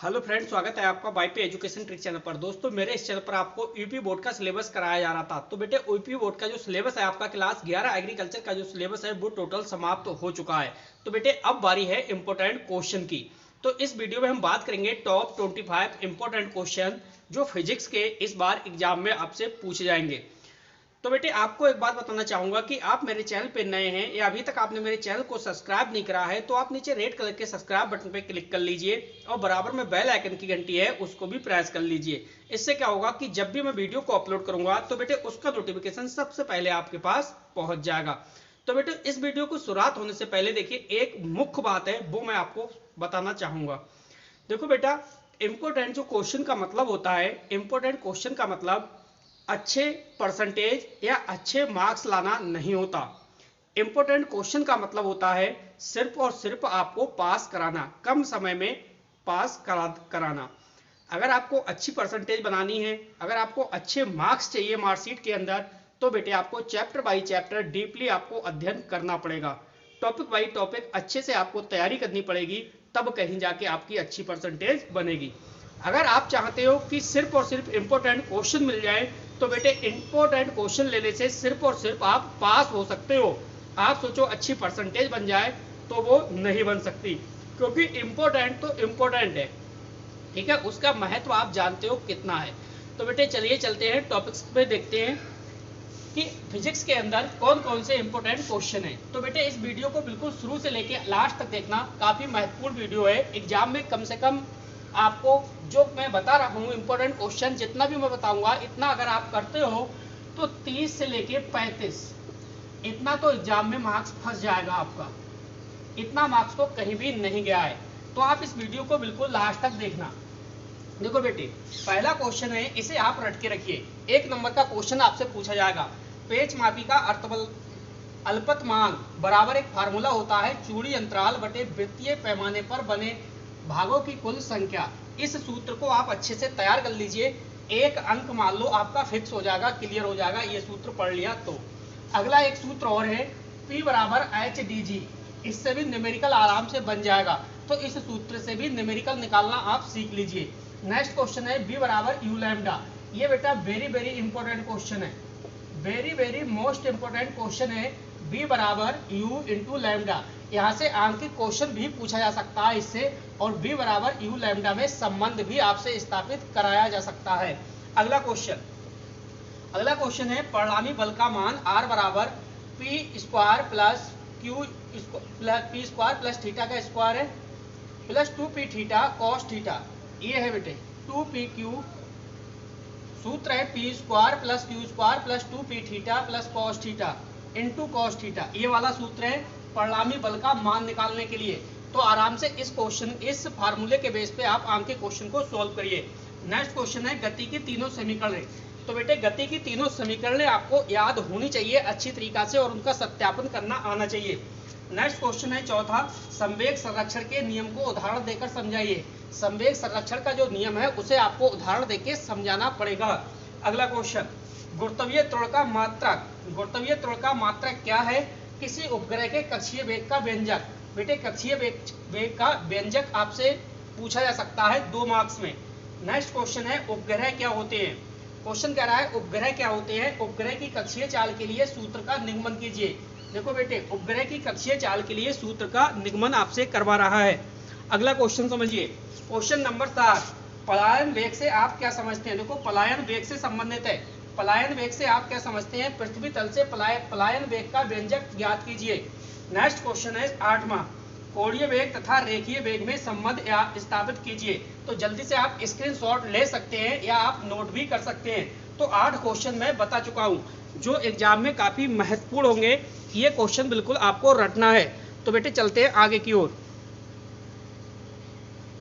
Hello friends, स्वागत है आपका वाईपी एजुकेशन ट्रिक चैनल पर। दोस्तों, मेरे इस चैनल पर आपको यूपी बोर्ड का सिलेबस कराया जा रहा था। तो बेटे, यूपी बोर्ड का जो सिलेबस है, आपका क्लास 11 एग्रीकल्चर का जो सिलेबस है वो टोटल समाप्त हो चुका है। तो बेटे, अब बारी है इंपॉर्टेंट क्वेश्चन की। तो इस वीडियो में हम बात करेंगे टॉप 25 इंपॉर्टेंट क्वेश्चन जो फिजिक्स के इस बार एग्जाम में आपसे पूछे जाएंगे। तो बेटे, आपको एक बात बताना चाहूंगा कि आप मेरे चैनल पे नए हैं या अभी तक आपने मेरे चैनल को सब्सक्राइब नहीं करा है, तो आप नीचे रेड कलर के सब्सक्राइब बटन पे क्लिक कर लीजिए और बराबर में बेल आइकन की घंटी है उसको भी प्रेस कर लीजिए। इससे क्या होगा कि जब भी मैं वीडियो को अपलोड करूंगा तो बेटे उसका नोटिफिकेशन सबसे पहले आपके पास पहुंच जाएगा। तो बेटे, इस वीडियो को शुरुआत होने से पहले देखिए, एक मुख्य बात है वो मैं आपको बताना चाहूंगा। देखो बेटा, इंपोर्टेंट जो क्वेश्चन का मतलब होता है, इंपोर्टेंट क्वेश्चन का मतलब अच्छे परसेंटेज या अच्छे मार्क्स लाना नहीं होता। इंपॉर्टेंट क्वेश्चन का मतलब होता है सिर्फ और सिर्फ आपको पास कराना, कम समय में पास कराना। अगर आपको अच्छी परसेंटेज बनानी है, अगर आपको अच्छे मार्क्स चाहिए मार्कशीट के अंदर, तो बेटे आपको चैप्टर बाय चैप्टर डीपली आपको अध्ययन करना पड़ेगा। टॉपिक बाय टॉपिक अच्छे से आपको तैयारी करनी पड़ेगी, तब कहीं जाके आपकी अच्छी परसेंटेज बनेगी। अगर आप चाहते हो कि सिर्फ और सिर्फ इंपॉर्टेंट क्वेश्चन मिल जाए, तो बेटे इंपॉर्टेंट क्वेश्चन लेने से सिर्फ और सिर्फ आप पास हो सकते हो। आप सोचो अच्छी परसेंटेज बन जाए, तो वो नहीं बन सकती, क्योंकि इंपॉर्टेंट तो इंपॉर्टेंट है, ठीक है, उसका महत्व आप जानते हो कितना है। तो बेटे चलिए चलते हैं टॉपिक्स पे, देखते हैं कि फिजिक्स के अंदर कौन कौन से इंपॉर्टेंट क्वेश्चन है। तो बेटे, इस वीडियो को बिल्कुल शुरू से लेके लास्ट तक देखना, काफी महत्वपूर्ण वीडियो है। एग्जाम में कम से कम आपको जो मैं बता रहा हूँ इंपॉर्टेंट क्वेश्चन, जितना भी मैं बताऊंगा इतना अगर आप करते हो तो 30 से लेके 35 इतना तो एग्जाम में मार्क्स फंस जाएगा आपका। इतना मार्क्स तो कहीं भी नहीं गया है। तो आप इस वीडियो को बिल्कुल लास्ट तक देखना। देखो बेटे, पहला क्वेश्चन है, इसे आप रट के रखिए। 1 नंबर का क्वेश्चन आपसे पूछा जाएगा। पेच मापी का अर्थबल अल्पतमांक बराबर एक फार्मूला होता है चूड़ी अंतराल बटे वृत्तीय पैमाने पर बने भागों की कुल संख्या। इस सूत्र को आप अच्छे से तैयार कर लीजिए। एक अंक मान लो आपका फिक्स हो जाएगा, क्लियर हो जाएगा, ये सूत्र पढ़ लिया तो। अगला एक सूत्र और है, P बराबर HDG। इससे भी न्यूमेरिकल आराम से बन जाएगा, तो इस सूत्र से भी न्यूमेरिकल निकालना आप सीख लीजिए। नेक्स्ट क्वेश्चन है B बराबर U लैम्डा। ये बेटा वेरी वेरी इंपॉर्टेंट क्वेश्चन है, very very most important question है। B बराबर U इंटू लैम्डा। यहाँ से आंकिक क्वेश्चन भी पूछा जा सकता है इससे, और B बराबर U लैम्डा में संबंध भी आपसे स्थापित कराया जा सकता है। अगला क्वेश्चन है, परिणामी बल का मान R बराबर P square plus Q P square plus theta का स्क्वायर है plus 2P theta cos theta. ये है बेटे 2PQ, सूत्र है P square plus Q square plus 2P theta plus cos theta into cos theta. ये वाला सूत्र है परिणामी बल का मान निकालने के लिए। तो आराम से इस फार्मूले के बेस पे आप आंकिक क्वेश्चन को सॉल्व करिए। नेक्स्ट क्वेश्चन है, गति की तीनों समीकरण। तो बेटे, गति की तीनों समीकरण आपको याद होनी चाहिए अच्छी तरीका से, और उनका सत्यापन करना आना चाहिए। नेक्स्ट क्वेश्चन है चौथा, संवेग संरक्षण के नियम को उदाहरण देकर समझाइए। संवेग संरक्षण का जो नियम है उसे आपको उदाहरण देकर समझाना पड़ेगा। अगला क्वेश्चन, गुरुत्वीय त्वरण का मात्रक। गुरुत्वीय त्वरण का मात्रक क्या है? किसी उपग्रह के कक्षीय वेग का व्यंजक। बेटे, कक्षीय वेग का व्यंजक आपसे पूछा जा सकता है 2 मार्क्स में। नेक्स्ट क्वेश्चन है, उपग्रह क्या होते हैं। क्वेश्चन कह रहा है उपग्रह क्या होते हैं। उपग्रह की कक्षीय चाल के लिए सूत्र का निगमन कीजिए। देखो बेटे, उपग्रह की कक्षीय चाल के लिए सूत्र का निगमन आपसे करवा रहा है। अगला क्वेश्चन समझिए, क्वेश्चन नंबर 7, पलायन वेग से आप क्या समझते हैं। देखो, पलायन वेग से संबंधित है। पलायन वेग से आप क्या समझते हैं? पृथ्वी तल से पलायन वेग का व्यंजक ज्ञात कीजिए। नेक्स्ट क्वेश्चन है 8वां, कोणीय वेग तथा रेखीय वेग में संबंध स्थापित कीजिए। तो जल्दी से आप स्क्रीनशॉट ले सकते हैं या आप नोट भी कर सकते हैं। तो 8 क्वेश्चन मैं बता चुका हूं जो एग्जाम में काफी महत्वपूर्ण होंगे। ये क्वेश्चन बिल्कुल आपको रटना है। तो बेटे चलते हैं आगे की ओर।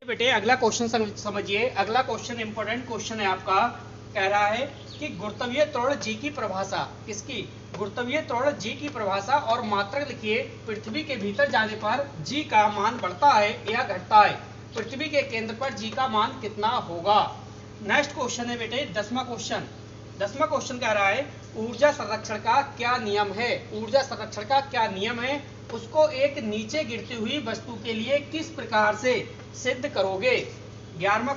बेटे अगला क्वेश्चन समझिए। अगला क्वेश्चन इंपॉर्टेंट क्वेश्चन है आपका। कह रहा है कि गुरुत्वीय त्वरण जी की परिभाषा। किसकी? गुरुत्वीय त्वरण जी की परिभाषा और मात्रक लिखिए। पृथ्वी के भीतर जाने पर जी का मान बढ़ता है या घटता है। पृथ्वी के केंद्र पर जी का मान कितना होगा। नेक्स्ट क्वेश्चन है बेटे 10वां क्वेश्चन। 10वां क्वेश्चन कह रहा है ऊर्जा संरक्षण का क्या नियम है। ऊर्जा संरक्षण का क्या नियम है, उसको एक नीचे गिरती हुई वस्तु के लिए किस प्रकार से सिद्ध करोगे। 11वां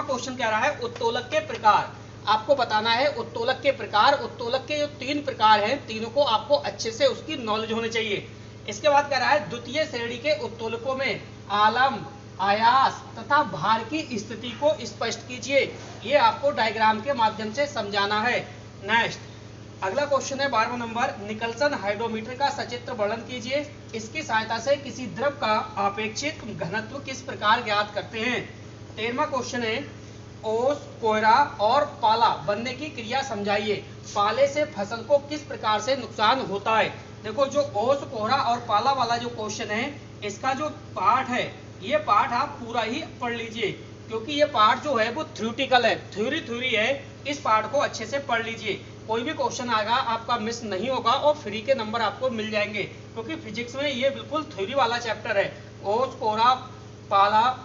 क्वेश्चन कह रहा है उत्तोलक के प्रकार। आपको बताना है उत्तोलक के प्रकार। उत्तोलक के जो 3 प्रकार हैं, तीनों को आपको अच्छे से उसकी नॉलेज होनी चाहिए। इसके बाद कह रहा है द्वितीय श्रेणी के उत्तोलकों में आलम, आयास तथा भार की स्थिति को स्पष्ट कीजिए। ये आपको डायग्राम के माध्यम से समझाना है। नेक्स्ट अगला क्वेश्चन है 12वां नंबर, निकलसन हाइड्रोमीटर का सचित्र वर्णन कीजिए। इसकी सहायता से किसी द्रव का आपेक्षिक घनत्व किस प्रकार ज्ञात करते हैं। 13वां क्वेश्चन है ओस, कोहरा और पाला बनने की क्रिया समझाइए। पाले से फसल को किस प्रकार से नुकसान होता है। देखो जो ओस, कोहरा और पाला वाला जो क्वेश्चन है, इसका जो पार्ट है, ये पार्ट आप पूरा ही पढ़ लीजिए, क्योंकि ये पार्ट जो है वो थ्योरेटिकल है, थ्योरी है। इस पार्ट को अच्छे से पढ़ लीजिए। कोई भी क्वेश्चन आएगा आपका मिस नहीं होगा और फ्री के नंबर आपको मिल जाएंगे, क्योंकि फिजिक्स में ये बिल्कुल थ्योरी वाला चैप्टर है। ओस, कोहरा, पाला,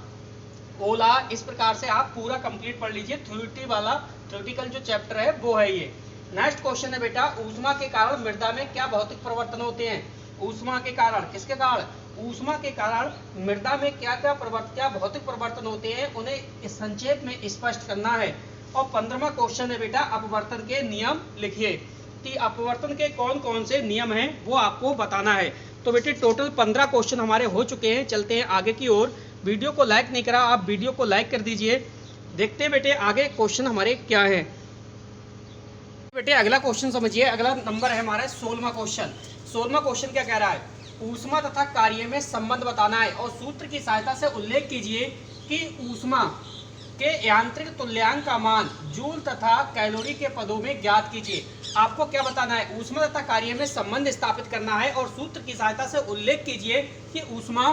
ओला, इस प्रकार से आप पूरा कंप्लीट पढ़ लीजिए। थ्योरेटिकल जो चैप्टर है वो है ये। नेक्स्ट क्वेश्चन है बेटा, ऊष्मा के कारण मृदा में क्या भौतिक परिवर्तन होते हैं। ऊष्मा के कारण, किसके कारण, ऊष्मा के कारण मृदा में क्या भौतिक परिवर्तन होते हैं, उन्हें संक्षेप में स्पष्ट करना है। और 15वां क्वेश्चन है बेटा, अपवर्तन के नियम लिखिए। कि अपवर्तन के कौन कौन से नियम हैं वो आपको बताना है। तो बेटे टोटल 15 क्वेश्चन हमारे हो चुके हैं। चलते हैं आगे की ओर। वीडियो को लाइक नहीं करा, आप वीडियो को लाइक कर दीजिए। देखते हैं बेटे आगे क्वेश्चन हमारे क्या है। बेटे अगला क्वेश्चन समझिए। अगला नंबर है हमारा 16वां क्वेश्चन। 16वां क्वेश्चन क्या कह रहा है, ऊष्मा तथा कार्य में संबंध बताना है और सूत्र की सहायता से उल्लेख कीजिए कि ऊष्मा के यांत्रिक तुल्यांक का मान जूल तथा कैलोरी के पदों में ज्ञात कीजिए। आपको क्या बताना है, ऊष्मा तथा कार्य में संबंध स्थापित करना है और सूत्र की सहायता से उल्लेख कीजिए कि ऊष्मा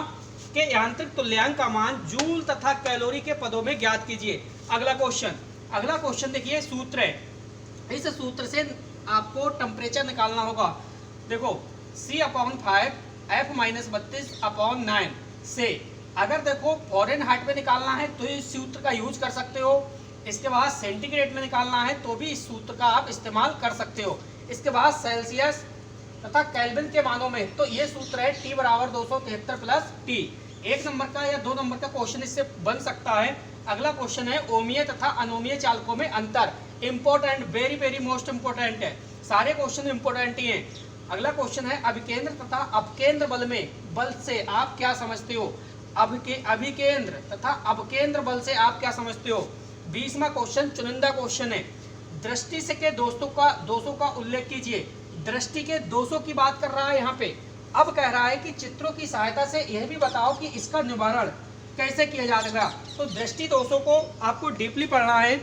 के यांत्रिक तुल्यांक का मान जूल तथा कैलोरी के पदों में ज्ञात कीजिए। अगला क्वेश्चन देखिए, सूत्र है। इस सूत्र से आपको टेम्परेचर निकालना होगा। देखो C/5 F-32/9 से अगर देखो फॉरेनहाइट में निकालना है तो इस सूत्र का यूज कर सकते हो। इसके बाद सेंटीग्रेड में निकालना है तो भी इस सूत्र का आप इस्तेमाल कर सकते हो। इसके बाद सेल्सियस तथा केल्विन के मानों में तो ये सूत्र है T = 273 + T। 1 नंबर का या 2 नंबर का क्वेश्चन इससे बन सकता है। अगला क्वेश्चन है ओमीय तथा अनोमीय चालकों में अंतर। Important, very very most important है। सारे क्वेश्चन इंपॉर्टेंट ही हैं। अगला क्वेश्चन है अभिकेंद्र तथा अपकेंद्र बल से आप क्या समझते हो। अभिकेंद्र तथा अपकेंद्र बल से आप क्या समझते हो। 20वां क्वेश्चन चुनिंदा क्वेश्चन है। दृष्टि से के दोषों का उल्लेख कीजिए। दृष्टि के दोषों की बात कर रहा है यहाँ पे। अब कह रहा है कि चित्रों की सहायता से यह भी बताओ कि इसका निवारण कैसे किया जाएगा। तो दृष्टि दोषों को आपको डीपली पढ़ना है।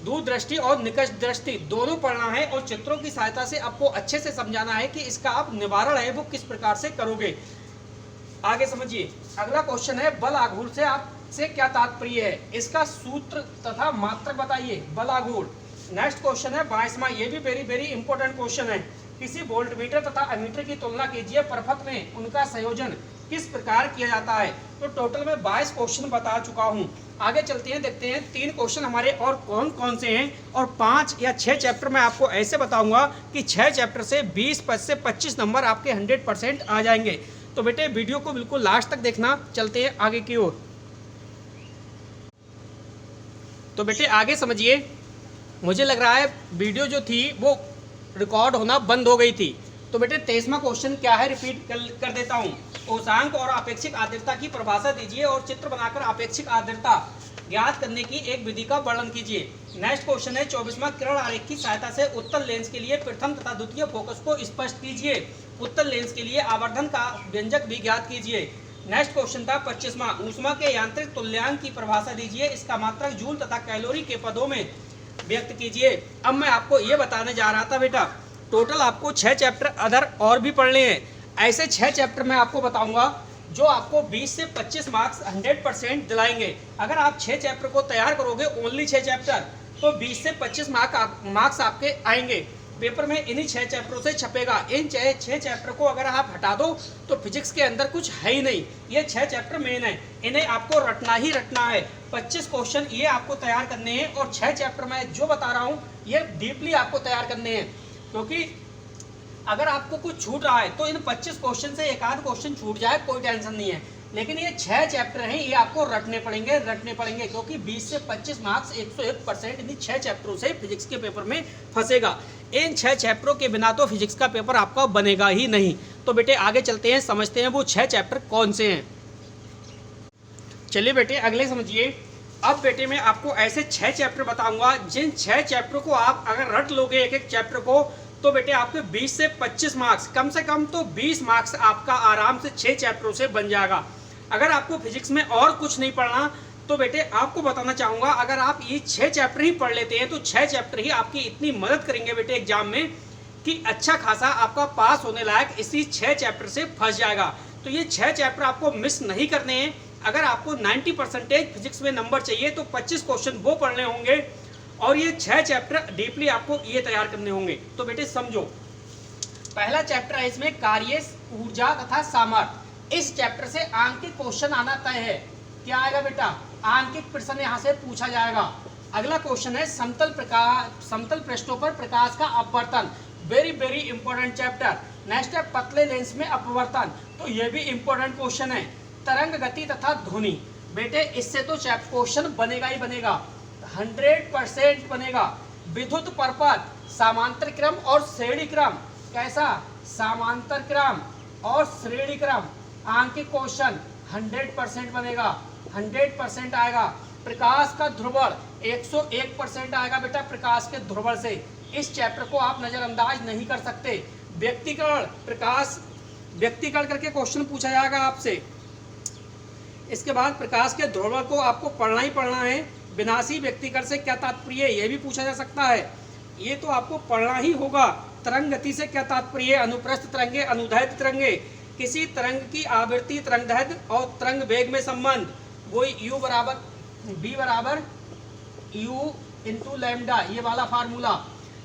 दूर दृष्टि और निकट दृष्टि दोनों पढ़ना है और चित्रों की सहायता से आपको अच्छे से समझाना है कि इसका आप निवारण है वो किस प्रकार से करोगे। आगे समझिए। अगला क्वेश्चन है बल आघूर्ण से आपसे क्या तात्पर्य है। इसका सूत्र तथा मात्रक बताइए। बल आघूर्ण। नेक्स्ट क्वेश्चन है 22वां। ये भी वेरी वेरी इंपॉर्टेंट क्वेश्चन है। किसी वोल्टमीटर तथा एमीटर की तुलना कीजिए। प्रपथ में उनका संयोजन किस प्रकार किया जाता है। तो टोटल में 22 क्वेश्चन बता चुका हूँ। आगे चलते हैं, देखते हैं 3 क्वेश्चन हमारे और कौन कौन से हैं और 5 या 6 चैप्टर मैं आपको ऐसे बताऊंगा कि 6 चैप्टर से 20 से 25 नंबर आपके 100% आ जाएंगे। तो बेटे वीडियो को बिल्कुल लास्ट तक देखना। चलते हैं आगे की ओर। तो बेटे आगे समझिए। मुझे लग रहा है वीडियो जो थी वो रिकॉर्ड होना बंद हो गई थी। तो बेटे 23वां क्वेश्चन क्या है, रिपीट कर देता हूँ। कोषांक और आपेक्षिक आर्द्रता की परिभाषा दीजिए और चित्र बनाकर आपेक्षिक आर्द्रता ज्ञात करने की एक विधि का वर्णन कीजिए। नेक्स्ट क्वेश्चन है 24वां। किरण आरेख की सहायता से उत्तल लेंस के लिए प्रथम तथा द्वितीय फोकस को स्पष्ट कीजिए। उत्तल लेंस के लिए आवर्धन का व्यंजक भी ज्ञात कीजिए। नेक्स्ट क्वेश्चन था 25वां। ऊष्मा के यांत्रिक तुल्यांक की परिभाषा दीजिए। इसका मात्रक जूल तथा कैलोरी के पदों में व्यक्त कीजिए। अब मैं आपको ये बताने जा रहा था बेटा, टोटल आपको 6 चैप्टर अदर और भी पढ़ने हैं। ऐसे 6 चैप्टर मैं आपको बताऊंगा जो आपको 20 से 25 मार्क्स 100% दिलाएंगे। अगर आप 6 चैप्टर को तैयार करोगे, ओनली 6 चैप्टर, तो 20 से 25 मार्क्स आपके आएंगे। पेपर में इन्हीं 6 चैप्टरों से छपेगा। इन 6 चैप्टर को अगर आप हटा दो तो फिजिक्स के अंदर कुछ है ही नहीं। ये 6 चैप्टर मेन है, इन्हें आपको रटना ही रटना है। 25 क्वेश्चन ये आपको तैयार करने हैं और 6 चैप्टर मैं जो बता रहा हूँ ये डीपली आपको तैयार करने हैं। क्योंकि अगर आपको कुछ छूट रहा है तो इन 25 क्वेश्चन से एक आध क्वेश्चन छूट जाए कोई टेंशन नहीं है। लेकिन ये 6 चैप्टर हैं, ये आपको रटने पड़ेंगे क्योंकि 20 से 25 मार्क्स 101% इन 6 चैप्टरों से फिजिक्स के पेपर में फंसेगा। इन 6 चैप्टरों के बिना तो फिजिक्स का पेपर आपका बनेगा ही नहीं। तो बेटे आगे चलते हैं, समझते हैं वो 6 चैप्टर कौन से हैं। चलिए बेटे अगले समझिए। अब बेटे मैं आपको ऐसे 6 चैप्टर बताऊंगा जिन 6 चैप्टर को आप अगर रट लोगे एक एक चैप्टर को, तो बेटे आपके 20 से 25 मार्क्स, कम से कम तो 20 मार्क्स आपका आराम से 6 चैप्टरों से बन जाएगा। अगर आपको फिजिक्स में और कुछ नहीं पढ़ना, तो बेटे आपको बताना चाहूँगा, अगर आप ये 6 चैप्टर ही पढ़ लेते हैं तो 6 चैप्टर ही आपकी इतनी मदद करेंगे बेटे एग्जाम में कि अच्छा खासा आपका पास होने लायक इसी 6 चैप्टर से फंस जाएगा। तो ये 6 चैप्टर आपको मिस नहीं करने हैं। अगर आपको 90% फिजिक्स में नंबर चाहिए तो 25 क्वेश्चन वो पढ़ने होंगे और ये 6 चैप्टर डीपली आपको ये तैयार करने होंगे। तो बेटे समझो, पहला चैप्टर है इसमें कार्य, ऊर्जा तथा सामर्थ्य। इस चैप्टर से आंकिक क्वेश्चन आना तय है। क्या आएगा बेटा? आंकिक प्रश्न यहाँ से पूछा जाएगा। अगला क्वेश्चन है समतल पृष्ठों पर प्रकाश का अपवर्तन। Very important chapter. नेक्स्ट है पतले लेंस में अपवर्तन, तो ये भी इंपॉर्टेंट क्वेश्चन है। तरंग गति तथा ध्वनि, बेटे इससे तो क्वेश्चन बनेगा ही बनेगा, 100% बनेगा। विद्युत परपथ, समांतर क्रम और श्रेणी क्रम, कैसा? समांतर क्रम और श्रेणी क्रम, आंकिक क्वेश्चन 100% बनेगा, 100% आएगा। प्रकाश का ध्रुवण 101% आएगा बेटा प्रकाश के ध्रुवण से। इस चैप्टर को आप नजरअंदाज नहीं कर सकते। व्यक्तिकरण, प्रकाश व्यक्तिकरण करके क्वेश्चन पूछा जाएगा आपसे। इसके बाद प्रकाश के ध्रुवण को आपको पढ़ना ही पढ़ना है। विनाशी व्यक्तिकरण से क्या तात्पर्य है, ये भी पूछा जा सकता है, ये तो आपको पढ़ना ही होगा। तरंग गति से क्या तात्पर्य है? अनुप्रस्थ तरंगे, अनुदैर्ध्य तरंगे, किसी तरंग की आवृत्ति, तरंगदैर्ध्य और तरंग वेग में संबंध, वो u बराबर b बराबर u इंटू लैम्डा, ये वाला फार्मूला।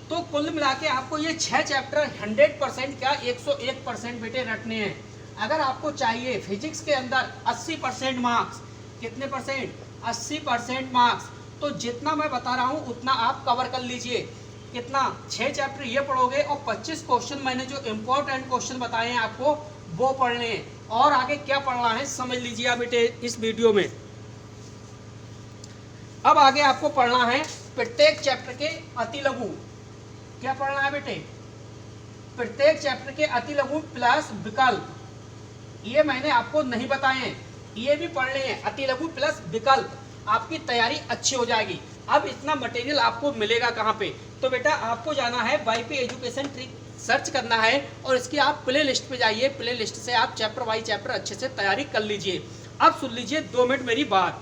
तो कुल मिला के आपको ये 6 चैप्टर 100% क्या 101% बेटे रटने हैं। अगर आपको चाहिए फिजिक्स के अंदर 80% मार्क्स, कितने परसेंट? 80% मार्क्स, तो जितना मैं बता रहा हूँ उतना आप कवर कर लीजिए। कितना? 6 चैप्टर ये पढ़ोगे और 25 क्वेश्चन मैंने जो इम्पोर्टेंट क्वेश्चन बताए हैं आपको वो पढ़ने हैं। और आगे क्या पढ़ना है समझ लीजिए आप बेटे इस वीडियो में। अब आगे आपको पढ़ना है प्रत्येक चैप्टर के अति लघु। क्या पढ़ना है बेटे? प्रत्येक चैप्टर के अति लघु प्लस विकल्प, ये मैंने आपको नहीं बताए हैं, ये भी पढ़ने हैं। अति लघु प्लस विकल्प, आपकी तैयारी अच्छी हो जाएगी। अब इतना मटेरियल आपको मिलेगा कहाँ पे? तो बेटा आपको जाना है वाईपी एजुकेशन ट्रिक, सर्च करना है और इसकी आप प्ले लिस्ट पे जाइए। प्ले लिस्ट से आप चैप्टर बाई चैप्टर अच्छे से तैयारी कर लीजिए। अब सुन लीजिए 2 मिनट मेरी बात।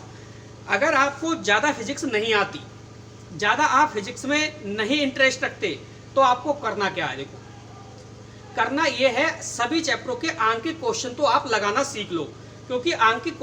अगर आपको ज़्यादा फिजिक्स नहीं आती, ज़्यादा आप फिजिक्स में नहीं इंटरेस्ट रखते, तो आपको करना क्या है? देखो करना ये है, सभी चैप्टरों के आंकिक क्वेश्चन तो आप लगाना सीख लो, क्योंकि आंकिक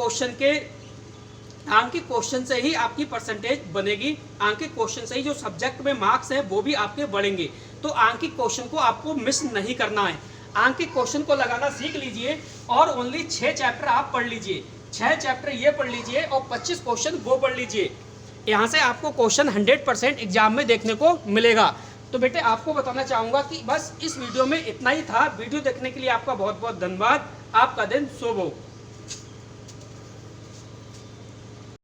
क्वेश्चन से ही आपकी परसेंटेज बनेगी। आंकिक क्वेश्चन से ही जो सब्जेक्ट में मार्क्स हैं वो भी आपके बढ़ेंगे। तो आंकिक क्वेश्चन को आपको मिस नहीं करना है। आंकिक क्वेश्चन को लगाना सीख लीजिए और ओनली 6 चैप्टर आप पढ़ लीजिए। 6 चैप्टर ये पढ़ लीजिए और 25 क्वेश्चन वो पढ़ लीजिए। यहाँ से आपको क्वेश्चन 100% एग्जाम में देखने को मिलेगा। तो बेटे आपको बताना चाहूँगा कि बस इस वीडियो में इतना ही था। वीडियो देखने के लिए आपका बहुत बहुत धन्यवाद। आपका दिन शुभ हो।